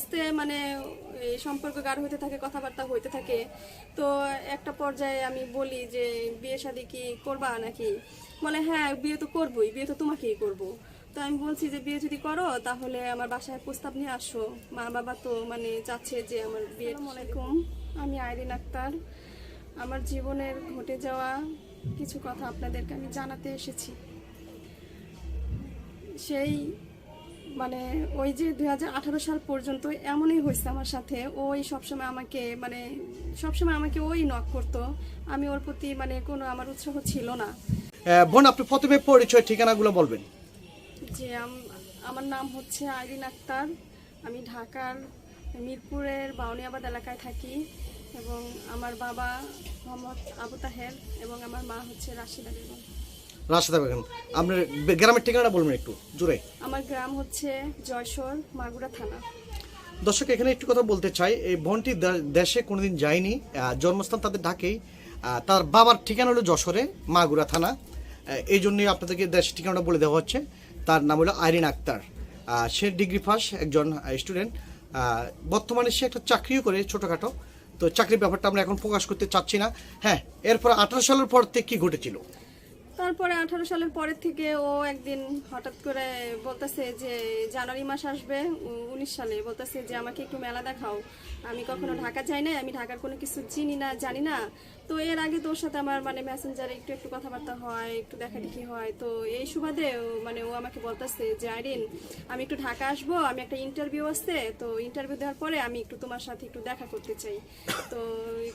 আস্তে মানে এই সম্পর্ক গাঢ় হতে থাকে, কথাবার্তা হইতে থাকে। তো একটা পর্যায়ে আমি বলি যে বিয়ে শাদী কি করবা নাকি? বলে হ্যাঁ বিয়ে তো করবোই, বিয়ে তো তোমাকেই করব। তো আমি বলছি যে বিয়ে যদি করো তাহলে আমার বাসায় প্রস্তাব নিয়ে আসো, মা বাবা তো মানে চাচ্ছে যে আমার বিয়ে। আসসালামু আলাইকুম, আমি আইরিন আক্তার। আমার জীবনের ঘটে যাওয়া কিছু কথা আপনাদেরকে আমি জানাতে এসেছি। সেই মানে ওই যে 2018 সাল পর্যন্ত এমনই হয়েছে আমার সাথে। ওই সবসময় আমাকে ওই নক করতো। আমি ওর প্রতি মানে কোনো আমার উৎসাহ ছিল না। বোন, আপনি প্রথমে পরিচয় ঠিকানাগুলো বলবেন। যে আমার নাম হচ্ছে আইরিন আক্তার। আমি ঢাকার মিরপুরের বাউনিয়াবাদ এলাকায় থাকি এবং আমার বাবা মোহাম্মদ আবু তাহের এবং আমার মা হচ্ছে রাশিদা বেগম। রাশেদা বেগম, আপনার গ্রামের ঠিকানাটা বলবেন একটু জোরে। আমার গ্রাম হচ্ছে যশোর, মাগুরা থানা। দর্শক, এখানে একটু কথা বলতে চাই। এই বোনটি দেশে কোনোদিন যায়নি, জন্মস্থান তাদের ঢাকেই। তার বাবার ঠিকানা হলো যশোরে, মাগুরা থানা। এই জন্যই আপনাদেরকে দেশের ঠিকানাটা বলে দেওয়া হচ্ছে। তার নাম হলো আইরিন আক্তার। সে ডিগ্রি পাস একজন স্টুডেন্ট। বর্তমানে সে একটা চাকরিও করে ছোটোখাটো। তো চাকরির ব্যাপারটা আমরা এখন প্রকাশ করতে চাচ্ছি না। হ্যাঁ, এরপর 18 সালের পর থেকে কী ঘটেছিল? তারপরে 18 সালের পরের থেকে ও একদিন হঠাৎ করে বলতেছে যে জানুয়ারি মাস আসবে 19 সালে, বলতেছে যে আমাকে একটু মেলা দেখাও। আমি কখনো ঢাকা যাই না, আমি ঢাকার কোনো কিছু চিনি না, জানি না। তো এর আগে তোর সাথে আমার মানে মেসেঞ্জারে একটু একটু কথাবার্তা হয়, একটু দেখাদেখি হয়। তো এই সুবাদে ও আমাকে বলতেছে যে আইরিন, আমি একটু ঢাকা আসবো, আমি একটা ইন্টারভিউ আসছে, তো ইন্টারভিউ দেওয়ার পরে আমি একটু তোমার সাথে একটু দেখা করতে চাই, তো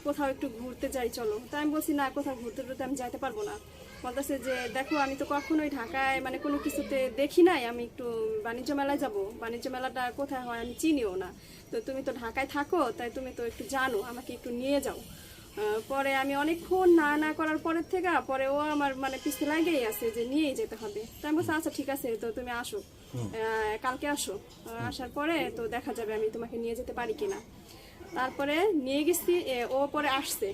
কোথাও একটু ঘুরতে যাই চলো। তাই আমি বলছি না, কোথাও ঘুরতে টুরতে আমি যাইতে পারবো না। বলতেছে যে দেখো আমি তো কখনোই ঢাকায় মানে কোনো কিছুতে দেখি নাই, আমি একটু বাণিজ্য মেলায় যাব, বাণিজ্য মেলাটা কোথায় হয় আমি চিনিও না, তো তুমি তো ঢাকায় থাকো তাই তুমি তো একটু জানো, আমাকে একটু নিয়ে যাও। পরে আমি অনেকক্ষণ না না করার পরের থেকে পরে ও আমার মানে পিছনে লাগেই আছে যে নিয়েই যেতে হবে। তাই আমি বলছি আচ্ছা ঠিক আছে, তো তুমি আসো, কালকে আসো। আসার পরে তো দেখা যাবে আমি তোমাকে নিয়ে যেতে পারি কিনা। তারপরে নিয়ে গেছি, ও পরে আসছে।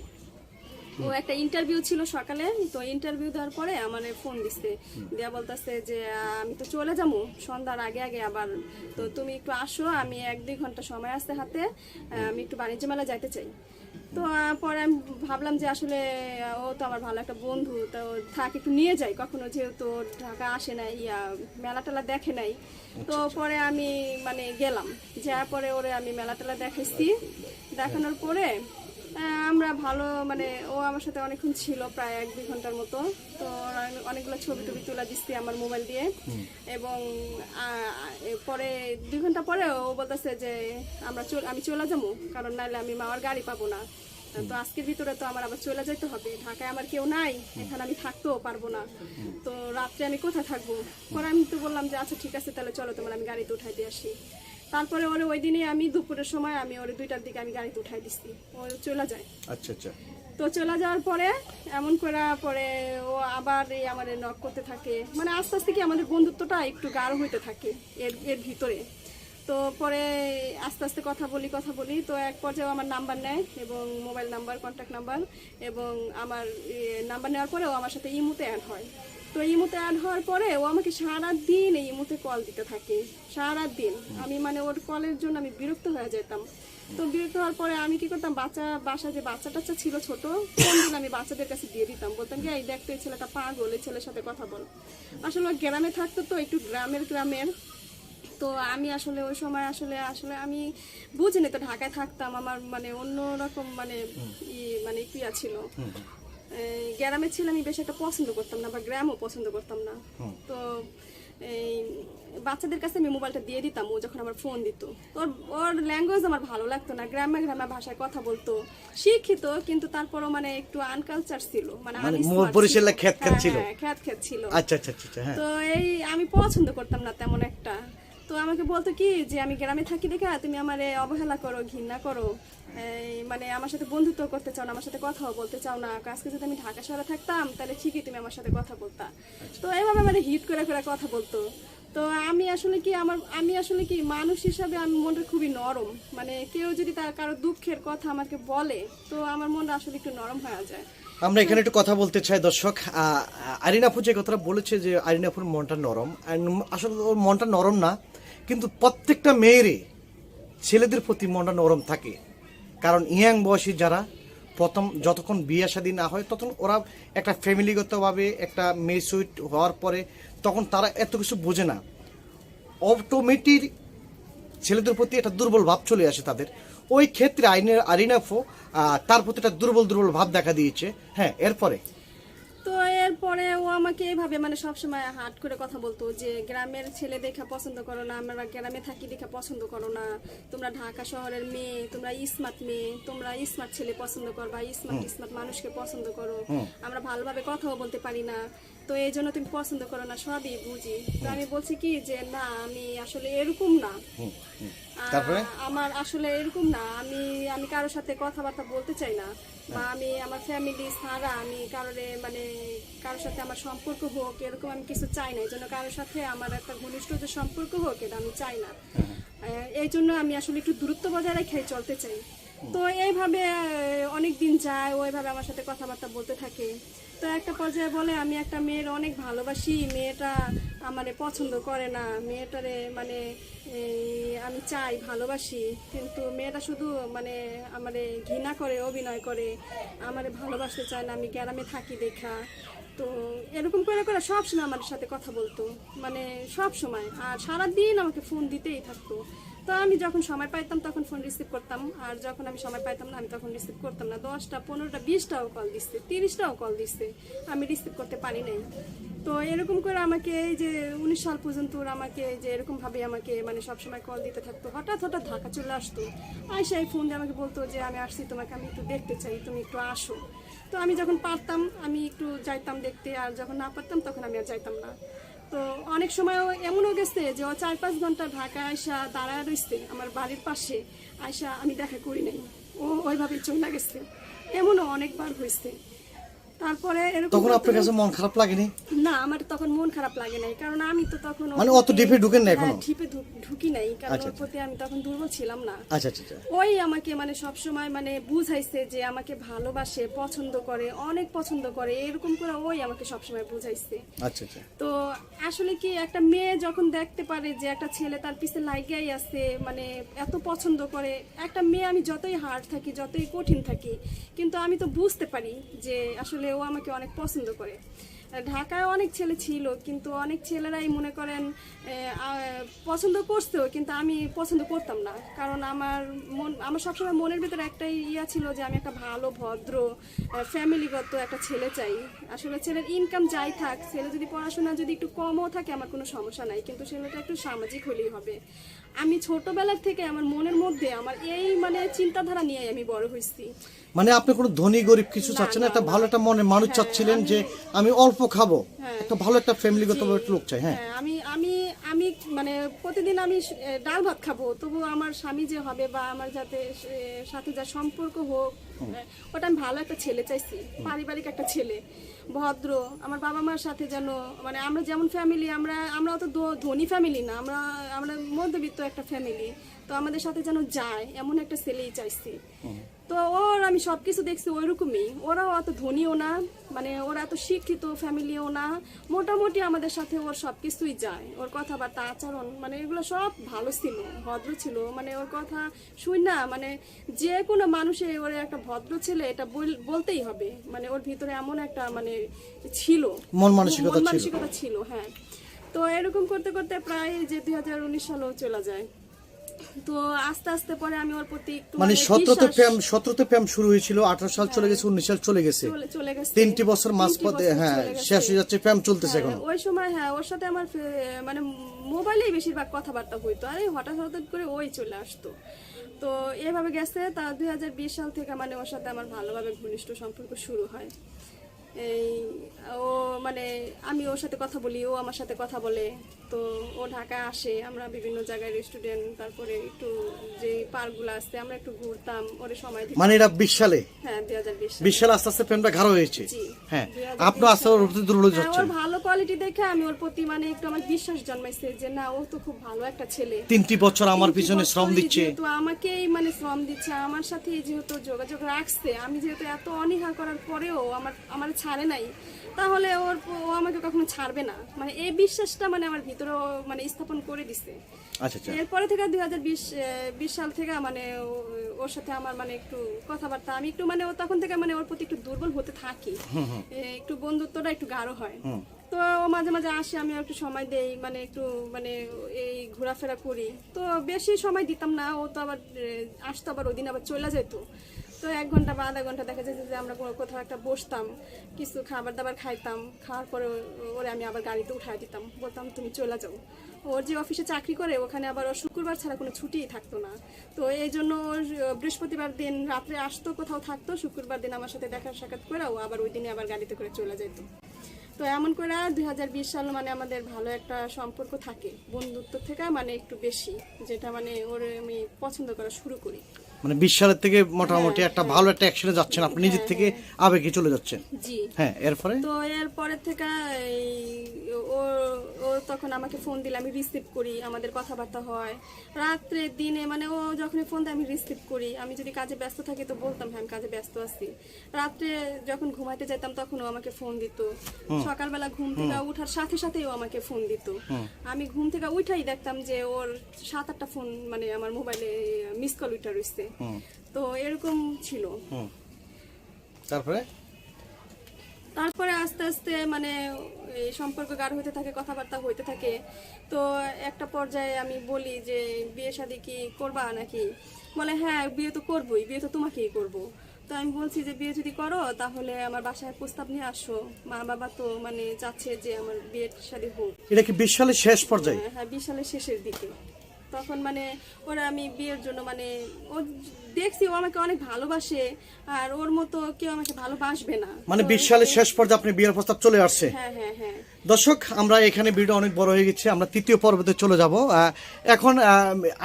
ও একটা ইন্টারভিউ ছিল সকালে, তো ইন্টারভিউ দেওয়ার পরে আমার ফোন দিচ্ছে, দেয়া বলতেছে যে আমি তো চলে যাবো সন্ধ্যার আগে আগে আবার, তো তুমি একটু আসো, আমি 1-2 ঘন্টা সময় আসতে হাতে, আমি একটু বাণিজ্য মেলা যাইতে চাই। তো পরে আমি ভাবলাম যে আসলে ও তো আমার ভালো একটা বন্ধু, তো থাক একটু নিয়ে যাই, কখনো যেহেতু ঢাকা আসে নাই, মেলা টেলা দেখে নাই। তো পরে আমি মানে গেলাম, যাওয়ার পরে ওরে আমি মেলা টেলা দেখাইছি। দেখানোর পরে আমরা ভালো মানে ও আমার সাথে অনেকক্ষণ ছিল, প্রায় 1-2 ঘন্টার মতো। তো অনেকগুলো ছবি টবি তুলে দিচ্ছি আমার মোবাইল দিয়ে। এবং পরে 2 ঘন্টা পরে ও বলতেছে যে আমি চলে যাবো, কারণ নাহলে আমি মামার গাড়ি পাবো না। তো আজকের ভিতরে তো আমার আবার চলে যেতে হবে, ঢাকায় আমার কেউ নাই, এখানে আমি থাকতেও পারবো না, তো রাত্রে আমি কোথায় থাকবো। পরে আমি তো বললাম যে আচ্ছা ঠিক আছে তাহলে চলো তোমার আমি গাড়িতে উঠাই দিয়ে আসি। তারপরে ওরে ওই দিনে আমি দুপুরের সময় আমি ওরে 2টার দিকে আমি গাড়িতে উঠাই দিচ্ছি, ও চলে যায়। আচ্ছা আচ্ছা। তো চলে যাওয়ার পরে এমন করে পরে ও আবার আমাদের নক করতে থাকে, মানে আস্তে আস্তে কি আমাদের বন্ধুত্বটা একটু গাঢ় হইতে থাকে এর এর ভিতরে। তো পরে আস্তে আস্তে কথা বলি, তো এক পর্যায়ে আমার নাম্বার নেয় এবং মোবাইল নাম্বার, কন্ট্যাক্ট নাম্বার, এবং আমার নাম্বার নেওয়ার পরে ও আমার সাথে ইমুতে অ্যাড হয়। তো ইমুতে অ্যাড হওয়ার পরে ও আমাকে সারাদিন এই ইমুতে কল দিতে থাকে, সারাদিন। আমি মানে ওর কলের জন্য আমি বিরক্ত হয়ে যেতাম। তো বিরক্ত হওয়ার পরে আমি কি করতাম, বাসায় যে বাচ্চা টাচ্চা ছিল ছোট, ফোন দিন আমি বাচ্চাদের কাছে দিয়ে দিতাম, বলতাম কি এই দেখতো এই ছেলেটা পাগল, এই ছেলের সাথে কথা বল। আসলে গ্রামে থাকতো তো একটু গ্রামের। তো আমি আসলে ওই সময় আসলে আসলে আমি বুঝিনি তো, ঢাকায় থাকতাম, আমার মানে অন্যরকম মানে মানে ক্রিয়া ছিল। গ্রামের ছেলে আমি বেশ একটা পছন্দ করতাম না, বা গ্রামও পছন্দ করতাম না। তো এই বাচ্চাদের কাছে আমি মোবাইলটা দিয়ে দিতাম, ও যখন আমার ফোন দিত। ওর ল্যাঙ্গুয়েজ আমার ভালো লাগতো না, গ্রামে ভাষায় কথা বলতো, শিক্ষিত কিন্তু তারপরও মানে একটু আনকালচার ছিল, মানে খ্যাত ছিল। আচ্ছা আচ্ছা আচ্ছা। তো এই আমি পছন্দ করতাম না তেমন একটা। তো আমাকে বলতো কি যে আমি গ্রামে থাকি দেখে তুমি আমার অবহেলা করো, ঘৃণা করো, মানে আমার সাথে বন্ধুত্ব করতে চাও না, আমার সাথে কথাও বলতে চাও না, আজকে যদি আমি ঢাকা শহরে থাকতাম তাহলে ঠিকই তুমি আমার সাথে কথা বলতা। তো এইভাবে মানে হিট করে করে কথা বলতো। তো আমি আসলে কি মানুষ হিসাবে আমি মনটা খুবই নরম, মানে কেউ যদি তার কারো দুঃখের কথা আমাকে বলে তো আমার মনটা আসলে একটু নরম হয়ে যায়। আমরা এখানে একটু কথা বলতে চাই দর্শক। আইরিন আপু যে কথাটা বলেছে যে আইরিন আপুর মনটা নরম, আসলে ওর মনটা নরম না, কিন্তু প্রত্যেকটা মেয়েরই ছেলেদের প্রতি মনটা নরম থাকে, কারণ ইয়াং বয়সী যারা প্রথম যতক্ষণ বিয়ে শাদী না হয় তখন ওরা একটা ফ্যামিলিগতভাবে একটা মেচুইড হওয়ার পরে তখন তারা এত কিছু বোঝে না, অটোমেটিক ছেলেদের প্রতি একটা দুর্বল ভাব চলে আসে তাদের। ওই ক্ষেত্রে আরিনাফও তার প্রতি একটা দুর্বল ভাব দেখা দিয়েছে। হ্যাঁ, এরপরে তো এরপরে ও আমাকে এইভাবে মানে সবসময় হাট করে কথা বলতো যে গ্রামের ছেলে দেখা পছন্দ করো না, আমরা গ্রামে থাকি দেখা পছন্দ করো না, তোমরা ঢাকা শহরের মেয়ে, তোমরা স্মার্ট মেয়ে, তোমরা স্মার্ট ছেলে পছন্দ করো বা স্মার্ট মানুষকে পছন্দ করো, আমরা ভালোভাবে কথাও বলতে পারি না, তো এই জন্য তুমি পছন্দ করো না, সবই বুঝি। তো আমি বলছি কি যে না, আমি আসলে এরকম না, তারপরে আমার আসলে এরকম না, আমি কারোর সাথে কথাবার্তা বলতে চাই না, বা আমি আমার ফ্যামিলি ছাড়া আমি কারোর সাথে আমার সম্পর্ক হোক এরকম আমি কিছু চাই না, এই জন্য কারোর সাথে আমার একটা ঘনিষ্ঠ যে সম্পর্ক হোক এটা আমি চাই না, এই জন্য আমি আসলে একটু দূরত্ব বজায় রেখে চলতে চাই। তো এইভাবে অনেক দিন যায়, ওইভাবে আমার সাথে কথাবার্তা বলতে থাকে। তো একটা পর্যায়ে বলে আমি একটা মেয়ের অনেক ভালোবাসি, মেয়েটা আমারে পছন্দ করে না, মেয়েটারে আমি চাই ভালোবাসি, কিন্তু মেয়েটা শুধু আমারে ঘৃণা করে, অভিনয় করে, আমারে ভালোবাসতে চায় না, আমি গ্রামে থাকি দেখা। তো এরকম করে সবসময় আমার সাথে কথা বলতো, সব সময়, আর সারাদিন আমাকে ফোন দিতেই থাকতো। তো আমি যখন সময় পাইতাম তখন ফোন রিসিভ করতাম, আর যখন আমি সময় পাইতাম না আমি তখন রিসিভ করতাম না। 10টা 15টা 20টাও কল দিচ্ছে, 30টাও কল দিচ্ছে, আমি রিসিভ করতে পারি নাই। তো এরকম করে আমাকে এই যে 19 সাল পর্যন্ত আমাকে যে এরকম ভাবে আমাকে সবসময় কল দিতে থাকতো। হঠাৎ ঢাকা চলে আসতো, আইসা এই ফোন দিয়ে আমাকে বলতো যে আমি আসছি, তোমাকে আমি একটু দেখতে চাই, তুমি একটু আসো। তো আমি যখন পারতাম আমি একটু যাইতাম দেখতে, আর যখন না পারতাম তখন আমি আর যাইতাম না। তো অনেক সময় এমনও গেছে যে ও 4-5 ঘন্টা ঢাকা আইসা দাঁড়ায় রইছে আমার বাড়ির পাশে, আইসা আমি দেখা করি নাই, ও ওইভাবে চলে গেছে, এমনও অনেকবার হয়েছে। তারপরে এরকম তখন আপনার কাছে মন খারাপ লাগেনি? না, আমার তখন মন খারাপ লাগে নাই, কারণ আমি তো তখন অত ডিপে ঢুকেন না এখনো? ডিপে ঢুকি নাই, কারণ ওর প্রতি আমি তখন দুর্বল ছিলাম না। আচ্ছা। ওই আমাকে সব সময় বুঝাইছে যে আমাকে ভালোবাসে, পছন্দ করে, অনেক পছন্দ করে, এরকম করে ওই আমাকে সব সময় বুঝাইছে। আচ্ছা। তো আসলে কি, একটা মেয়ে যখন দেখতে পারে যে একটা ছেলে তার পিছে লাগাই আছে, এত পছন্দ করে, একটা মেয়ে আমি যতই হার্ড থাকি, যতই কঠিন থাকি, কিন্তু আমি তো বুঝতে পারি যে আসলে ও আমাকে অনেক পছন্দ করে। ঢাকায় অনেক ছেলে ছিল, কিন্তু অনেক ছেলেরাই মনে করেন পছন্দ করতেও, কিন্তু আমি পছন্দ করতাম না, কারণ আমার সবসময় মনের ভিতরে একটাই ছিল যে আমি একটা ভালো ভদ্র ফ্যামিলিগত একটা ছেলে চাই। আসলে ছেলের ইনকাম যাই থাক, ছেলে যদি পড়াশোনা যদি একটু কমও থাকে আমার কোনো সমস্যা নাই, কিন্তু ছেলেটা একটু সামাজিক হলেই হবে। আমি ছোটবেলার থেকে আমার মনের মধ্যে আমার এই চিন্তাধারা নিয়ে আমি বড় হয়েছি। আপনি কোনো ধনী গরিব কিছু চাচ্ছেন না, একটা ভালো একটা মনে মানুষ চাচ্ছিলেন যে আমি অল্প খাবো, একটা ভালো একটা ফ্যামিলিগত লোক চাই। হ্যাঁ, আমি প্রতিদিন আমি ডাল ভাত খাবো, তবু আমার স্বামী যে হবে বা আমার সাথে যা সম্পর্ক হোক, ওটা আমি ভালো একটা ছেলে চাইছি, পারিবারিক একটা ছেলে, ভদ্র, আমার বাবা মার সাথে যেন আমরা যেমন ফ্যামিলি, আমরা অত ধনী ফ্যামিলি না, আমরা মধ্যবিত্ত একটা ফ্যামিলি, তো আমাদের সাথে যেন যায় এমন একটা ছেলেই চাইছি। তো ওর আমি সবকিছু দেখছি ওইরকমই, ওরাও অত ধনীও না, ওরা এত শিক্ষিত ফ্যামিলিও না, মোটামুটি আমাদের সাথে ওর সবকিছুই যায়, ওর কথাবার্তা আচরণ এগুলো সব ভালো ছিল, ভদ্র ছিল, ওর কথা শুই না যে কোনো মানুষে ওর একটা ভদ্র ছেলে এটা বলতেই হবে, ওর ভিতরে এমন একটা ছিল, মন মানসিকতা ছিল। হ্যাঁ, তো এরকম করতে করতে প্রায় যে 2019 সালেও চলে যায়। তো আস্তে আস্তে পরে আমি ওর প্রতি একটু 17তে প্রেম শুরু হয়েছিল, 18 সাল চলে গেছে, 19 সাল চলে গেছে, 3টি বছর মাঝপথে শেষ হয়ে যাচ্ছে, প্রেম চলতেছে এখন। ওই সময় ওর সাথে আমার মোবাইলেই বেশিরভাগ কথাবার্তা হইতো, আর হঠাৎ করে ওই চলে আসতো। তো এভাবে গেছে, তা 2020 সাল থেকে ওর সাথে আমার ভালোভাবে ঘনিষ্ঠ সম্পর্ক শুরু হয়। ও আমি ওর সাথে কথা বলি, ও আমার সাথে কথা বলে। তো ও ঢাকায় আসে, আমরা বিভিন্ন জায়গায় রেস্টুরেন্ট, তারপরে একটু যে পার্কগুলো আছে আমরা একটু ঘুরতাম, ওরে সময় দিতাম। এটা 20 সালে? হ্যাঁ, 20 সালে আস্তে আস্তে প্রেমটা গাঢ় হয়েছে। হ্যাঁ, আপনি আস্তে ওর প্রতি দুর্বল যাচ্ছে। ওর ভালো কোয়ালিটি দেখে আমি ওর প্রতি একটু আমার বিশ্বাস জন্মাইছে যে না, ও তো খুব ভালো একটা ছেলে, 3টি বছর আমার পিছনে শ্রম দিচ্ছে, তো আমাকেই শ্রম দিচ্ছে, আমার সাথে যেহেতু যোগাযোগ রাখছে, আমি যেহেতু এত অনীহা করার পরেও আমার ছাড়ে নাই, তাহলে ও আমাকে কখনো ছাড়বে না, মানে এই বিশ্বাসটা মানে আমার ভিতরে মানে স্থাপন করে দিছে। আচ্ছা আচ্ছা। এরপরে থেকে 2020 সাল থেকে মানে ওর সাথে আমার মানে একটু কথাবার্তা, আমি একটু মানে ও তখন থেকে মানে ওর প্রতি একটু দুর্বল হতে থাকি, একটু বন্ধুত্বটা একটু গাঢ় হয়। তো ও মাঝে মাঝে আসে, আমি একটু সময় দেই, মানে একটু মানে এই ঘোরাফেরা করি। তো বেশি সময় দিতাম না, ও তো আবার আসতো, আবার ওই দিন আবার চলে যেত। তো 1 ঘন্টা বা আধা ঘন্টা দেখা যেত যে আমরা কোথাও একটা বসতাম, কিছু খাবার দাবার খাইতাম, খাওয়ার পরে ওরে আমি আবার গাড়িতে উঠাই দিতাম, বলতাম তুমি চলে যাও। ওর যে অফিসে চাকরি করে ওখানে আবার ওর শুক্রবার ছাড়া কোনো ছুটিই থাকতো না। তো এই জন্য ওর বৃহস্পতিবার দিন রাত্রে আসতো, কোথাও থাকতো, শুক্রবার দিন আমার সাথে দেখা সাক্ষাৎ করে ও আবার ওই দিনে আবার গাড়িতে করে চলে যেত। তো এমন করে 2020 সাল মানে আমাদের ভালো একটা সম্পর্ক থাকে, বন্ধুত্ব থেকে মানে একটু বেশি, যেটা মানে ওর আমি পছন্দ করা শুরু করি। মানে 20 সালের থেকে মোটামুটি একটা ভালো একটা অ্যাকশনে যাচ্ছেন, আপনি নিজের থেকে আবেগে চলে যাচ্ছেন। জি হ্যাঁ, এরপরে তো এরপরের থেকে ও ও তখন আমাকে ফোন দিলে আমি রিসিভ করি, আমাদের কথাবার্তা হয় রাত্রে দিনে, মানে ও যখন ফোন দেয় আমি রিসিভ করি। আমি যদি কাজে ব্যস্ত থাকি তো বলতাম হ্যাঁ আমি কাজে ব্যস্ত আছি। রাত্রে যখন ঘুমাইতে যেতাম তখন ও আমাকে ফোন দিত, সকালবেলা ঘুম থেকে উঠার সাথে সাথেই ও আমাকে ফোন দিত। আমি ঘুম থেকে উঠাই দেখতাম যে ওর 7-8টা ফোন মানে আমার মোবাইলে মিস কল উঠা রয়েছে। তো এরকম ছিল। তারপরে আস্তে আস্তে মানে এই সম্পর্ক গাঢ় হতে থাকে, কথাবার্তা হইতে থাকে। তো একটা পর্যায়ে আমি বলি যে বিয়ে শাদী কি করবা নাকি? বলে হ্যাঁ বিয়ে তো করবোই, বিয়ে তো তোমাকেই করব। তো আমি বলছি যে বিয়ে যদি করো তাহলে আমার বাসায় প্রস্তাব নিয়ে আসো, মা বাবা তো মানে চাচ্ছে যে আমার বিয়ে শাদী হোক। এটা কি 20 সালের শেষ পর্যায়ে? হ্যাঁ 20 সালের শেষের দিকে। তখন মানে ওরা আমি বিয়ের জন্য মানে ও দেখছি ও আমাকে অনেক ভালোবাসে, আর ওর মতো কেউ আমাকে ভালোবাসবে না। মানে 20 সালের শেষ পর্যায়ে আপনি বিয়ের প্রস্তাব চলে আসছে। হ্যাঁ হ্যাঁ হ্যাঁ। দর্শক, আমরা এখানে ভিডিও অনেক বড় হয়ে গেছে, আমরা তৃতীয় পর্বতে চলে যাব। এখন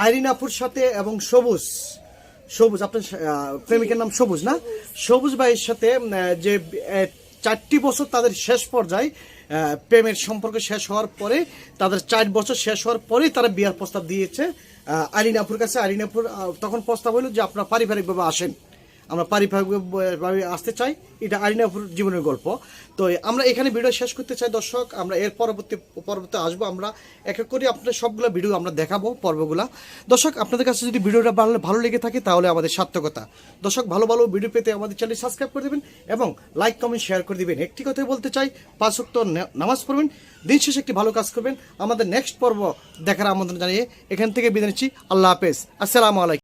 আইরিন আপুর সাথে এবং সবুজ আপনার প্রেমিকের নাম সবুজ না? সবুজ ভাইয়ের সাথে যে 4টি বছর তাদের শেষ পর্যায়ে প্রেমের সম্পর্ক শেষ হওয়ার পরে, তাদের 4 বছর শেষ হওয়ার পরেই তারা বিয়ার প্রস্তাব দিয়েছে আইরিন আপুর কাছে। আইরিন আপুর তখন প্রস্তাব হলো যে আপনারা পারিবারিকভাবে আসেন, আমরা পারিবারিকভাবে আসতে চাই। এটা আইরিন আপুর জীবনের গল্প। তো আমরা এখানে ভিডিও শেষ করতে চাই দর্শক, আমরা এর পরবর্তী আসবো, আমরা এক এক করে আপনাদের সবগুলো ভিডিও আমরা দেখাবো পর্বগুলা। দর্শক, আপনাদের কাছে যদি ভিডিওটা ভালো লেগে থাকে তাহলে আমাদের সার্থকতা। দর্শক, ভালো ভালো ভিডিও পেতে আমাদের চ্যানেল সাবস্ক্রাইব করে দেবেন এবং লাইক কমেন্ট শেয়ার করে দিবেন। একটি কথাই বলতে চাই, 5 ওয়াক্ত নামাজ পড়বেন, দিন শেষে একটি ভালো কাজ করবেন। আমাদের নেক্সট পর্ব দেখার আমন্ত্রণ জানিয়ে এখান থেকে বিদায় নিচ্ছি। আল্লাহ হাফেজ, আসসালামু আলাইকুম।